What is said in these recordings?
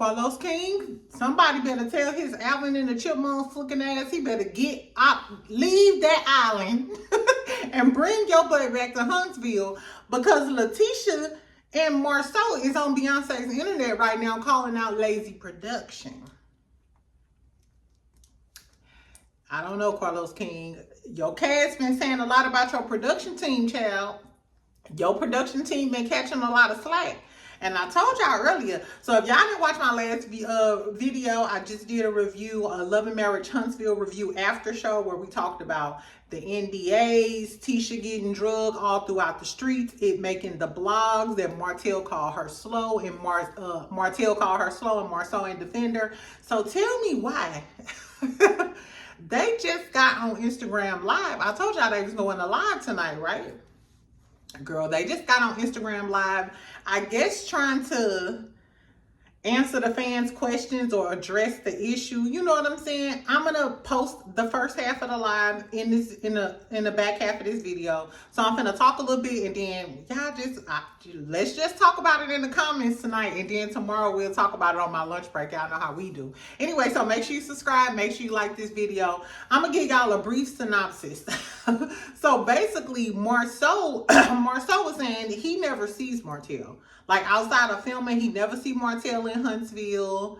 Carlos King, somebody better tell his Alvin and the Chipmunks looking ass, he better get up, leave that island and bring your butt back to Huntsville, because Latisha and Marsau is on Beyonce's internet right now calling out lazy production. I don't know, Carlos King. Your cast been saying a lot about your production team, child. Your production team been catching a lot of slack. And I told y'all earlier, so if y'all didn't watch my last video, I just did a review, a Love and Marriage Huntsville review after show, where we talked about the NDAs, Tisha getting drugged all throughout the streets, it making the blogs that Martell called her slow, and Martell called her slow, and Marsau and Defender. So tell me why. They just got on Instagram Live. I told y'all they was going to live tonight, right? Girl, they just got on Instagram Live, I guess trying to answer the fans' questions or address the issue. You know what I'm saying? I'm gonna post the first half of the live in the back half of this video. So I'm gonna talk a little bit, and then y'all let's just talk about it in the comments tonight, and then tomorrow we'll talk about it on my lunch break. Y'all know how we do. Anyway, so make sure you subscribe, make sure you like this video. I'm gonna give y'all a brief synopsis. So basically, Marsau was saying he never sees Martell. Like, outside of filming, he never see Martell in Huntsville.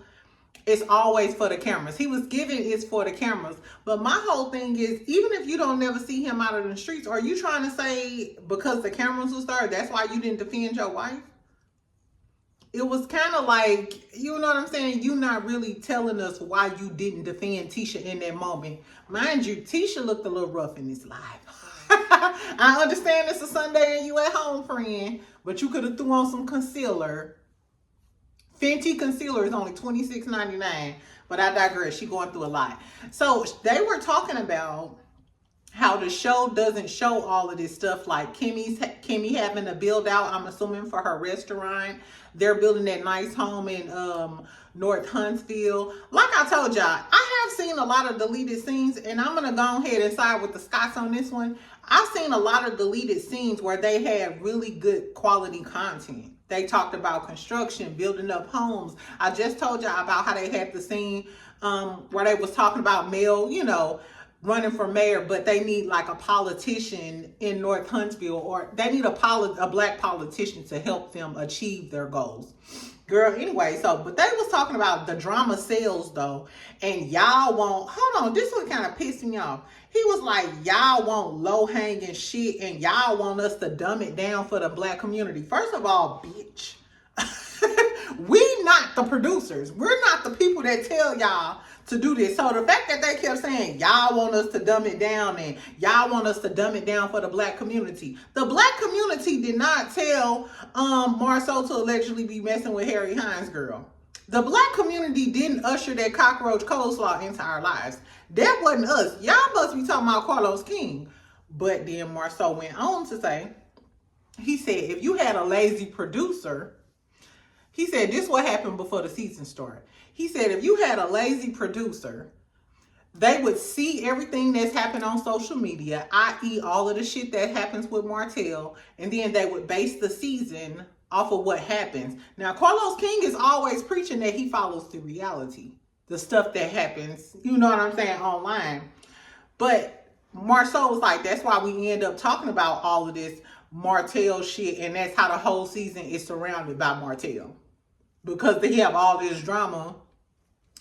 It's always for the cameras. He was giving it's for the cameras. But my whole thing is, even if you don't never see him out of the streets, are you trying to say because the cameras was there, that's why you didn't defend your wife? It was kind of like, you know what I'm saying? You not really telling us why you didn't defend Tisha in that moment. Mind you, Tisha looked a little rough in this live. I understand it's a Sunday and you at home, friend, but you could have threw on some concealer. Fenty concealer is only $26.99, but I digress. She going through a lot. So they were talking about how the show doesn't show all of this stuff, like Kimmy having to build out, I'm assuming, for her restaurant. They're building that nice home in North Huntsville. Like I told y'all, I have seen a lot of deleted scenes, and I'm gonna go ahead and side with the Scots on this one. I've seen a lot of deleted scenes where they had really good quality content. They talked about construction, building up homes. I just told y'all about how they had the scene where they was talking about Mel, you know, running for mayor, but they need like a politician in North Huntsville, or they need a black politician to help them achieve their goals. Girl, anyway, but they was talking about the drama sales though, and y'all want, hold on, this one kind of pissed me off. He was like, y'all want low-hanging shit, and y'all want us to dumb it down for the black community. First of all, bitch, we not the producers. We're not the people that tell y'all to do this. So the fact that they kept saying, y'all want us to dumb it down, and y'all want us to dumb it down for the black community. The black community did not tell Marsau to allegedly be messing with Harry Hines, girl. The black community didn't usher that cockroach coleslaw into our lives. That wasn't us. Y'all must be talking about Carlos King. But then Marsau went on to say, he said, if you had a lazy producer, he said, this what happened before the season started. He said, if you had a lazy producer, they would see everything that's happened on social media, i.e. all of the shit that happens with Martell, and then they would base the season off of what happens. Now, Carlos King is always preaching that he follows the reality, the stuff that happens, you know what I'm saying, online. But Marsau was like, that's why we end up talking about all of this Martell shit, and that's how the whole season is surrounded by Martell. Because they have all this drama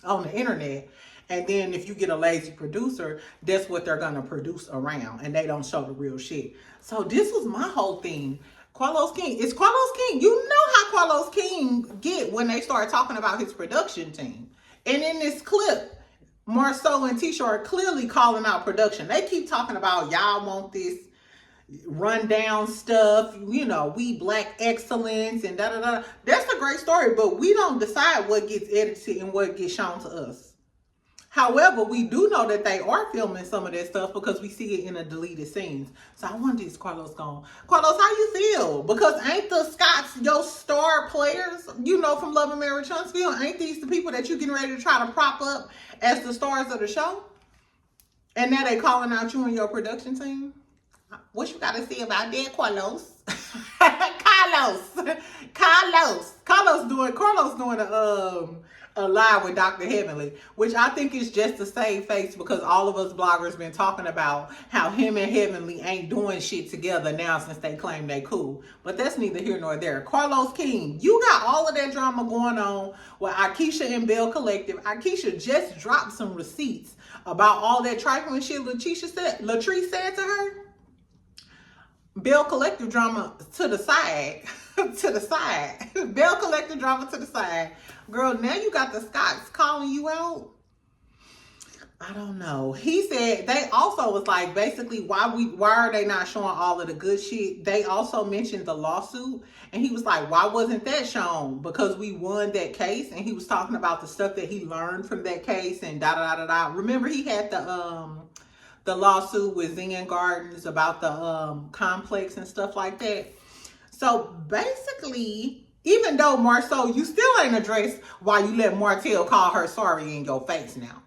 on the internet, and then if you get a lazy producer, that's what they're gonna produce around, and they don't show the real shit. So this was my whole thing. Carlos King, it's Carlos King. You know how Carlos King get when they start talking about his production team. And in this clip, Marsau and Tisha are clearly calling out production. They keep talking about y'all want this rundown stuff, you know, we black excellence and da-da-da. That's a great story, but we don't decide what gets edited and what gets shown to us. However, we do know that they are filming some of that stuff because we see it in the deleted scenes. So I wonder, is Carlos gone? Carlos, how you feel? Because ain't the Scots your star players, you know, from Love and Marriage Huntsville? Ain't these the people that you getting ready to try to prop up as the stars of the show? And now they calling out you and your production team? What you got to say about that, Carlos? Carlos doing a live with Dr. Heavenly, which I think is just to save face because all of us bloggers been talking about how him and Heavenly ain't doing shit together now since they claim they cool. But that's neither here nor there. Carlos King, you got all of that drama going on with Akeisha and Bell Collective. Akeisha just dropped some receipts about all that trifling shit Latrice said to her. Bell Collective drama to the side. To the side. Bell Collective drama to the side. Girl, now you got the Scotts calling you out. I don't know. He said they also was like, basically, why are they not showing all of the good shit? They also mentioned the lawsuit, and he was like, why wasn't that shown? Because we won that case, and he was talking about the stuff that he learned from that case and da da da da. Remember, he had the lawsuit with Zen Gardens about the complex and stuff like that. So basically, even though Marsau, you still ain't addressed why you let Martell call her sorry in your face now.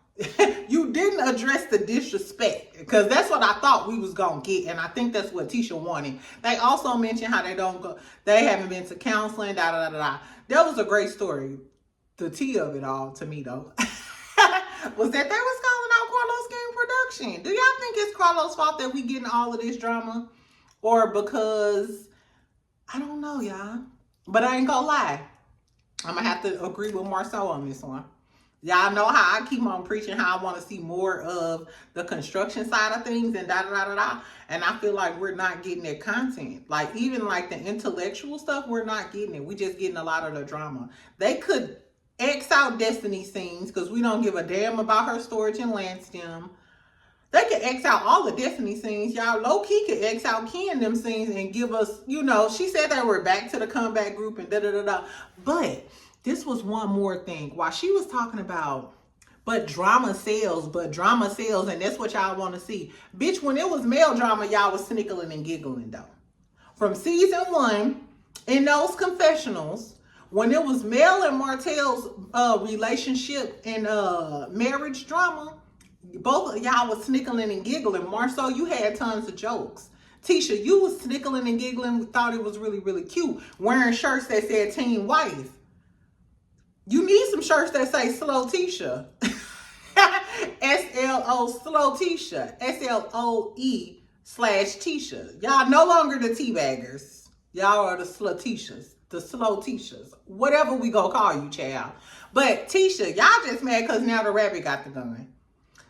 You didn't address the disrespect, because that's what I thought we was gonna get, and I think that's what Tisha wanted. They also mentioned how they haven't been to counseling, da da da da. That was a great story. The tea of it all to me though was that they was calling out Carlos King production. Do y'all think it's Carlos' fault that we getting all of this drama, or because I don't know, y'all? But I ain't gonna lie, I'm gonna have to agree with Marsau on this one. Y'all know how I keep on preaching how I want to see more of the construction side of things and da da da da da. And I feel like we're not getting that content. Like even like the intellectual stuff, we're not getting it. We just getting a lot of the drama. They could X out Destiny scenes because we don't give a damn about her storage in Lansdowne. They could X out all the Destiny scenes. Y'all low-key could X out Ken them scenes and give us, you know, she said they were back to the comeback group and da da da da. But this was one more thing. While she was talking about, but drama sells, and that's what y'all want to see. Bitch, when it was male drama, y'all was snickling and giggling though. From season 1, in those confessionals, when it was Mel and Martell's relationship and marriage drama, both of y'all was snickling and giggling. Marsau, you had tons of jokes. Tisha, you was snickling and giggling, thought it was really, really cute. Wearing shirts that said Teen Wife. You need some shirts that say Slow Tisha. S-L-O, Slow Tisha. S-L-O-E /Tisha. Y'all no longer the teabaggers. Y'all are the Slutishas. The Slow Tishas. Whatever we go call you, child. But Tisha, y'all just mad because now the rabbit got the gun.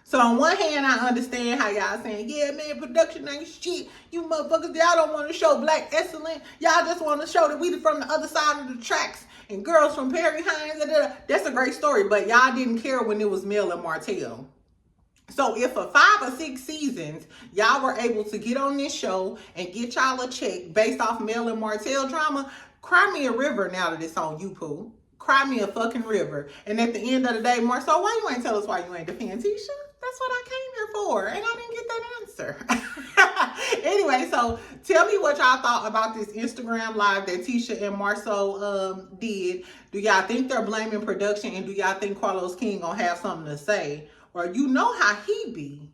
So on one hand, I understand how y'all saying, yeah, man, production ain't shit. You motherfuckers, y'all don't want to show black excellence. Y'all just want to show that we from the other side of the tracks and girls from Perry Hines. That's a great story, but y'all didn't care when it was Mel and Martell. So if for 5 or 6 seasons, y'all were able to get on this show and get y'all a check based off Mel and Martell drama, cry me a river now that it's on you, Pooh. Cry me a fucking river. And at the end of the day, Marsau, why you ain't tell us why you ain't defend Tisha? That's what I came here for, and I didn't get that answer. Anyway, so tell me what y'all thought about this Instagram live that Tisha and Marsau did. Do y'all think they're blaming production, and do y'all think Carlos King gonna have something to say? Or you know how he be.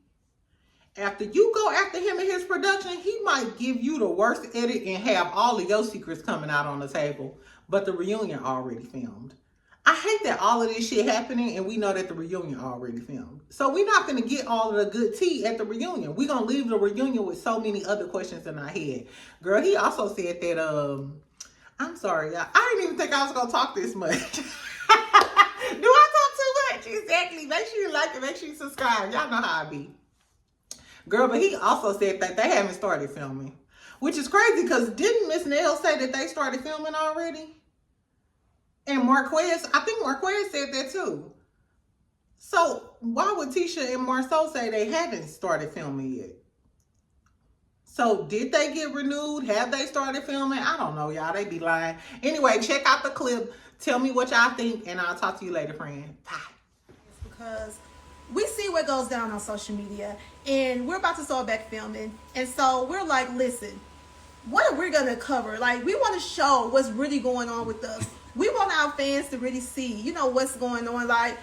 After you go after him and his production, he might give you the worst edit and have all of your secrets coming out on the table. But the reunion already filmed. I hate that all of this shit happening and we know that the reunion already filmed. So we're not going to get all of the good tea at the reunion. We're going to leave the reunion with so many other questions in our head. Girl, he also said that, I'm sorry, y'all. I didn't even think I was going to talk this much. Do I talk too much? Exactly. Make sure you like it. Make sure you subscribe. Y'all know how I be. Girl, but he also said that they haven't started filming. Which is crazy because didn't Miss Nell say that they started filming already? And Marquez, I think Marquez said that too. So why would Tisha and Marsau say they haven't started filming yet? So did they get renewed? Have they started filming? I don't know, y'all. They be lying. Anyway, check out the clip. Tell me what y'all think, and I'll talk to you later, friend. Bye. It's because we see what goes down on social media, and we're about to start back filming. And so we're like, listen, what are we going to cover? Like, we want to show what's really going on with us. We want our fans to really see, you know, what's going on. Like,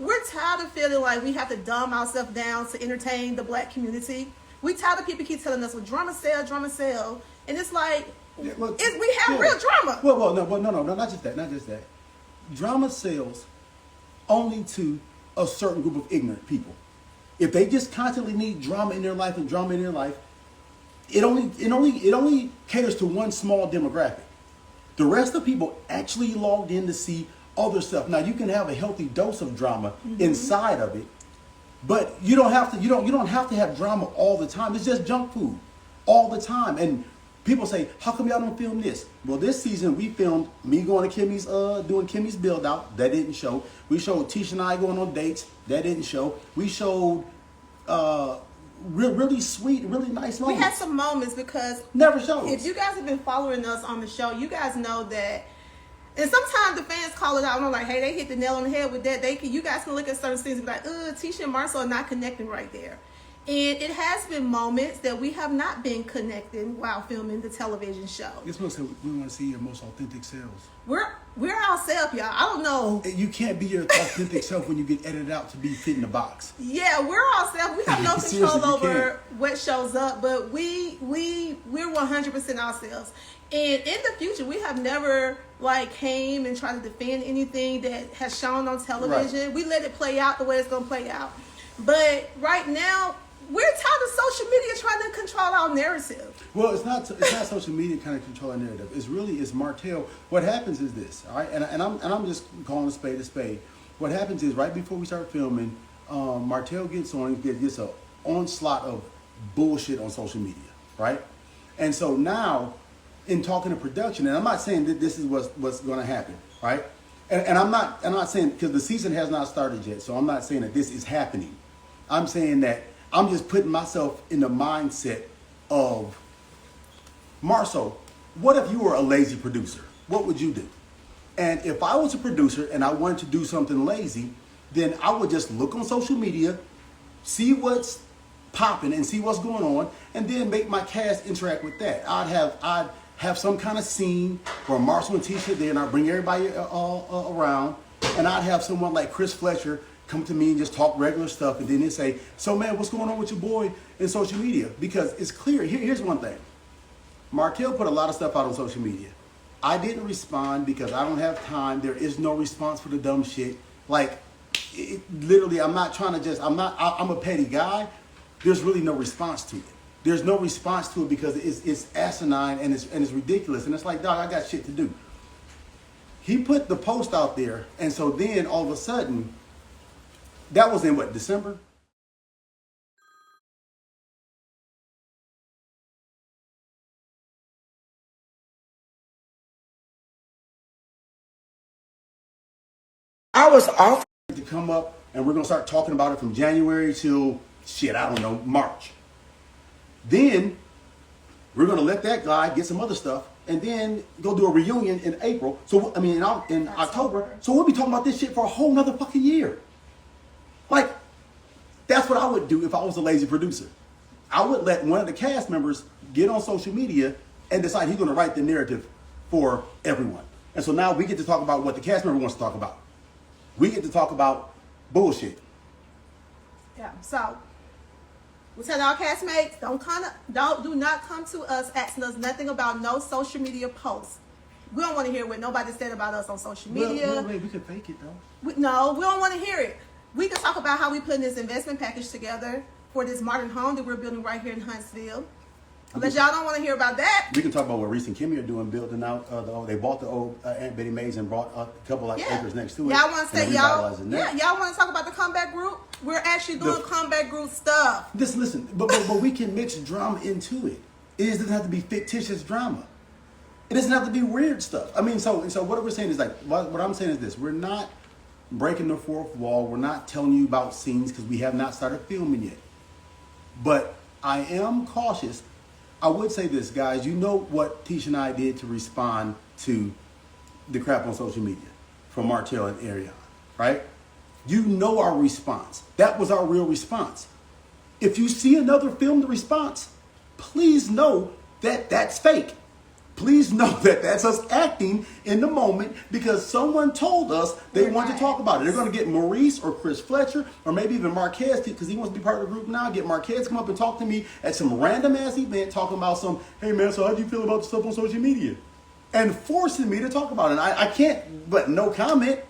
we're tired of feeling like we have to dumb ourselves down to entertain the black community. We tired of people keep telling us, well, drama sell. And it's like, Yeah, well, we have yeah. real drama. No, not just that, not just that. Drama sells only to a certain group of ignorant people. If they just constantly need drama in their life and drama in their life, it only caters to one small demographic. The rest of people actually logged in to see other stuff. Now you can have a healthy dose of drama inside of it, but you don't have to have drama all the time. It's just junk food all the time. And people say, how come y'all don't film this? Well, this season we filmed me going to Kimmy's doing Kimmy's build out. That didn't show. We showed Tisha and I going on dates. That didn't show. We showed really sweet, really nice moments. We had some moments because never shows. If you guys have been following us on the show, you guys know that. And sometimes the fans call it out and I'm like, hey, they hit the nail on the head with that. You guys can look at certain things and be like, Tisha and Marsau are not connecting right there. And it has been moments that we have not been connecting while filming the television show. It's supposed to, we want to see your most authentic selves. We're ourselves, y'all. I don't know. You can't be your authentic self when you get edited out to be fit in a box. Yeah, we're ourselves. We have no control over what shows up, but we're 100% ourselves. And in the future, we have never came and tried to defend anything that has shown on television. Right. We let it play out the way it's gonna play out. But right now, we're tired of social media trying to control our narrative. Well, it's not social media kind of control our narrative. It's Martell. What happens is this, all right? And I'm just calling a spade a spade. What happens is right before we start filming, Martell gets an onslaught of bullshit on social media, right? And so now, in talking to production, and I'm not saying that this is what's going to happen, right? And I'm not saying, because the season has not started yet, so I'm not saying that this is happening. I'm saying that I'm just putting myself in the mindset of Marsau. What if you were a lazy producer? What would you do? And if I was a producer and I wanted to do something lazy, then I would just look on social media, see what's popping and see what's going on, and then make my cast interact with that. I'd have some kind of scene where Marsau and Tisha there, and I'd bring everybody around, and I'd have someone like Chris Fletcher come to me and just talk regular stuff, and then they say, so man, what's going on with your boy in social media? Because it's clear, here's one thing. Martell put a lot of stuff out on social media. I didn't respond because I don't have time. There is no response for the dumb shit. Literally, I'm a petty guy. There's really no response to it. There's no response to it because it's asinine and it's ridiculous. And it's like, dog, I got shit to do. He put the post out there, and so then all of a sudden, that was in December? I was offered to come up, and we're going to start talking about it from January till, March. Then we're going to let that guy get some other stuff and then go do a reunion in April. So, in October. So we'll be talking about this shit for a whole nother fucking year. That's what I would do if I was a lazy producer. I would let one of the cast members get on social media and decide he's going to write the narrative for everyone. And so now we get to talk about what the cast member wants to talk about. We get to talk about bullshit. Yeah. So we tell our castmates, do not come to us asking us nothing about no social media posts. We don't want to hear what nobody said about us on social media. Well, we can fake it though. We don't want to hear it. We can talk about how we putting this investment package together for this modern home that we're building right here in Huntsville. Unless y'all don't want to hear about that. We can talk about what Reese and Kimmy are doing, building out. They bought the old Aunt Betty Mays and brought a couple acres next to it. Y'all want to say y'all want to talk about the comeback group? We're actually doing comeback group stuff. Listen, but we can mix drama into it. It doesn't have to be fictitious drama. It doesn't have to be weird stuff. So what we're saying is what I'm saying is this: we're not breaking the fourth wall. We're not telling you about scenes because we have not started filming yet. But I am cautious. I would say this, guys. You know what Tisha and I did to respond to the crap on social media from Martell and Ariana, right? You know our response. That was our real response. If you see another filmed response, please know that that's fake. Please know that that's us acting in the moment because someone told us they want to talk about it. They're going to get Maurice or Chris Fletcher or maybe even Marquez because he wants to be part of the group now. Get Marquez come up and talk to me at some random ass event talking about some, hey man, so how do you feel about the stuff on social media? And forcing me to talk about it. I can't, but no comment.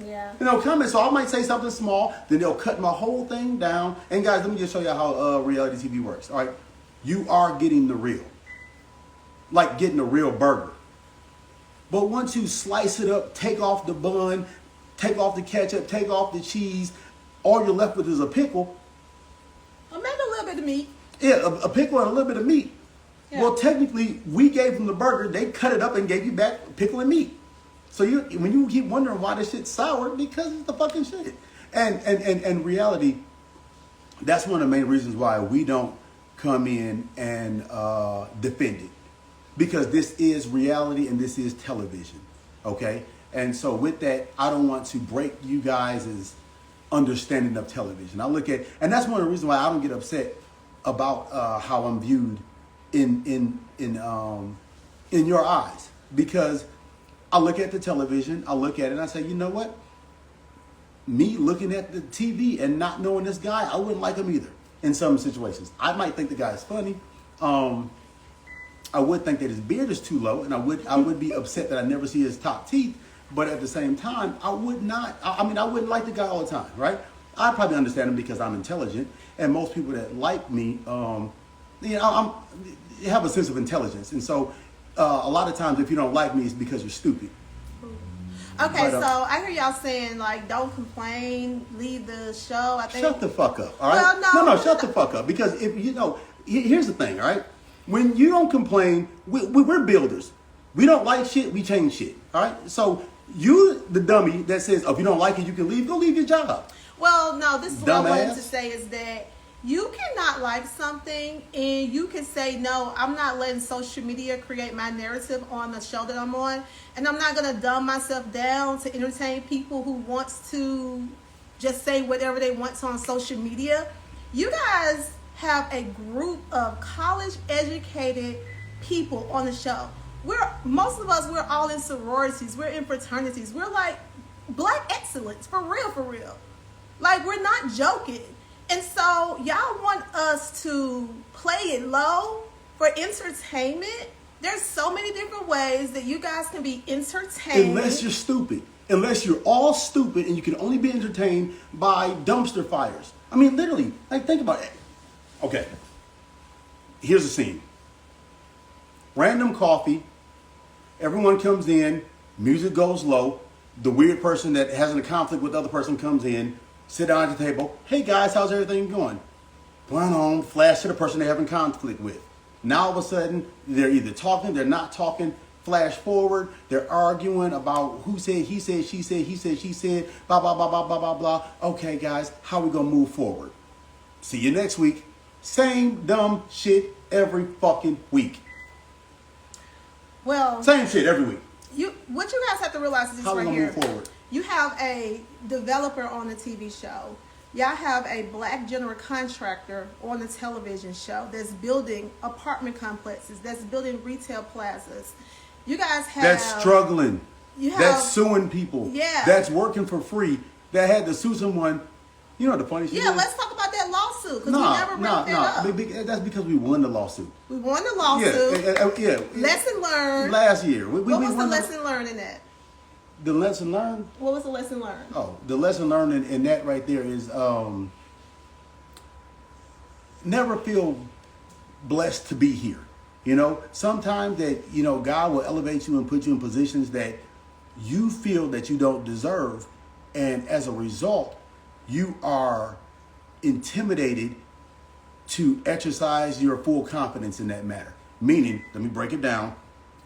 Yeah. No comment. So I might say something small, then they'll cut my whole thing down. And guys, let me just show you how reality TV works. All right. You are getting the real. Like getting a real burger. But once you slice it up, take off the bun, take off the ketchup, take off the cheese, all you're left with is a pickle. Or maybe a little bit of meat. Yeah, a pickle and a little bit of meat. Yeah. Well, technically, we gave them the burger, they cut it up and gave you back pickle and meat. So when you keep wondering why this shit's sour, because it's the fucking shit. And reality, that's one of the main reasons why we don't come in and defend it. Because this is reality and this is television, okay? And so with that, I don't want to break you guys' understanding of television. I look at, and that's one of the reasons why I don't get upset about how I'm viewed in your eyes. Because I look at the television, I look at it and I say, you know what? Me looking at the TV and not knowing this guy, I wouldn't like him either in some situations. I might think the guy is funny. I would think that his beard is too low, and I would be upset that I never see his top teeth. But at the same time, I would not. I mean, I wouldn't like the guy all the time, right? I probably understand him because I'm intelligent, and most people that like me, have a sense of intelligence, and so a lot of times, if you don't like me, it's because you're stupid. Okay, so I hear y'all saying like, don't complain, leave the show. I think. Shut the fuck up, all right? Well, no, shut the fuck up, because if you know, here's the thing, all right? When you don't complain, we're builders. We don't like shit, we change shit. All right? So you, the dummy that says, oh, if you don't like it, you can leave, go leave your job. Well, no, this is what I wanted Dumbass. to say is that you cannot like something and you can say, no, I'm not letting social media create my narrative on the show that I'm on. And I'm not going to dumb myself down to entertain people who wants to just say whatever they want to on social media. You guys have a group of college educated people on the show. Most of us, we're all in sororities, we're in fraternities, we're like black excellence, for real. Like, we're not joking. And so y'all want us to play it low for entertainment? There's so many different ways that you guys can be entertained. Unless you're stupid. Unless you're all stupid and you can only be entertained by dumpster fires. I mean, literally, like, think about it. Okay, here's the scene. Random coffee, everyone comes in, music goes low, the weird person that has a conflict with the other person comes in, sit down at the table, hey guys, how's everything going? Run on, flash to the person they're having conflict with. Now all of a sudden, they're either talking, they're not talking, flash forward, they're arguing about who said, he said, she said, he said, she said, blah, blah, blah, blah, blah, blah, blah. Okay guys, how we gonna move forward? See you next week. Same dumb shit every fucking week. Well, same shit every week. What you guys have to realize is this how right we here. Move forward? You have a developer on the TV show. Y'all have a black general contractor on the television show that's building apartment complexes, that's building retail plazas. You guys have that's struggling. That's suing people. Yeah. That's working for free. That had to sue someone. You know the funny shit. Yeah, is? let's talk about that lawsuit because we never brought that up. That's because we won the lawsuit. We won the lawsuit. Yeah. Lesson learned. Last year. What was the lesson learned in that? The lesson learned? What was the lesson learned? Oh, the lesson learned in that right there is never feel blessed to be here. You know, sometimes that, you know, God will elevate you and put you in positions that you feel that you don't deserve. And as a result, you are intimidated to exercise your full confidence in that matter. Meaning, let me break it down,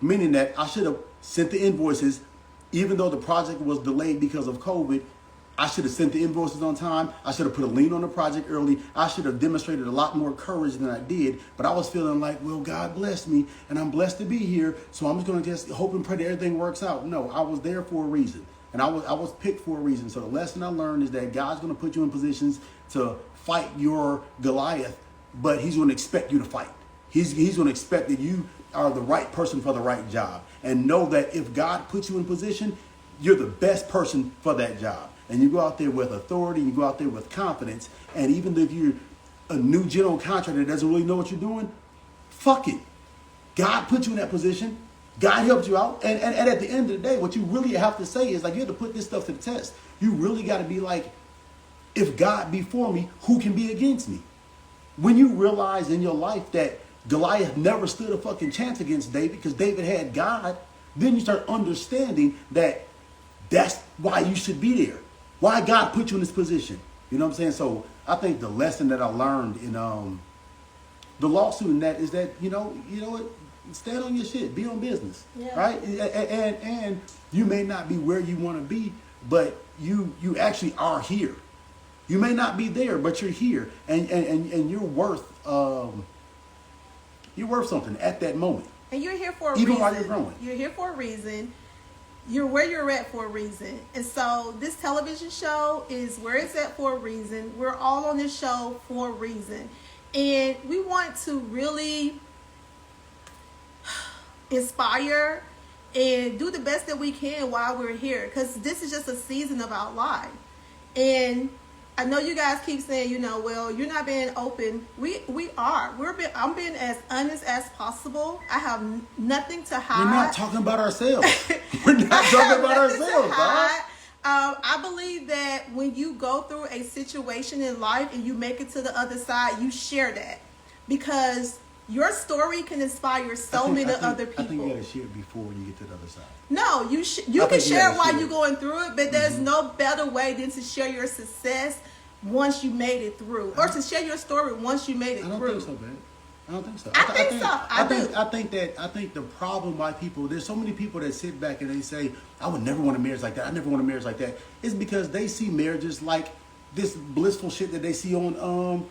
meaning that I should have sent the invoices, even though the project was delayed because of COVID. I should have sent the invoices on time. I should have put a lien on the project early. I should have demonstrated a lot more courage than I did. But I was feeling like, well, God blessed me and I'm blessed to be here. So I'm just going to just hope and pray that everything works out. No, I was there for a reason. And I was picked for a reason. So the lesson I learned is that God's going to put you in positions to fight your Goliath, but he's going to expect you to fight. He's going to expect that you are the right person for the right job, and know that if God puts you in position, you're the best person for that job. And you go out there with authority, you go out there with confidence, and even if you're a new general contractor that doesn't really know what you're doing, fuck it. God put you in that position. God helped you out. And at the end of the day, what you really have to say is, like, you have to put this stuff to the test. You really got to be like, if God be for me, who can be against me? When you realize in your life that Goliath never stood a fucking chance against David because David had God, then you start understanding that that's why you should be there. Why God put you in this position. You know what I'm saying? So I think the lesson that I learned in the lawsuit in that is that, you know what, stand on your shit, be on business, right? And you may not be where you want to be, but you actually are here. You may not be there, but you're here, and you're worth something at that moment. And you're here for a even reason. While you're growing. You're here for a reason. You're where you're at for a reason. And so this television show is where it's at for a reason. We're all on this show for a reason. And we want to really inspire and do the best that we can while we're here, because this is just a season of our life. And I know you guys keep saying, well, you're not being open. We are. I'm being as honest as possible. I have nothing to hide. We're not talking about ourselves. We're not talking about ourselves, dog. I believe that when you go through a situation in life and you make it to the other side, you share that, because your story can inspire many other people. I think you gotta share it before you get to the other side. No, you can share it while you're going through it, but there's no better way than to share your success once you made it through, or to share your story once you made it through. I don't think so, man. I don't think so. I think the problem why there's so many people that sit back and they say, I would never want a marriage like that. I never want a marriage like that. It's because they see marriages like this blissful shit that they see on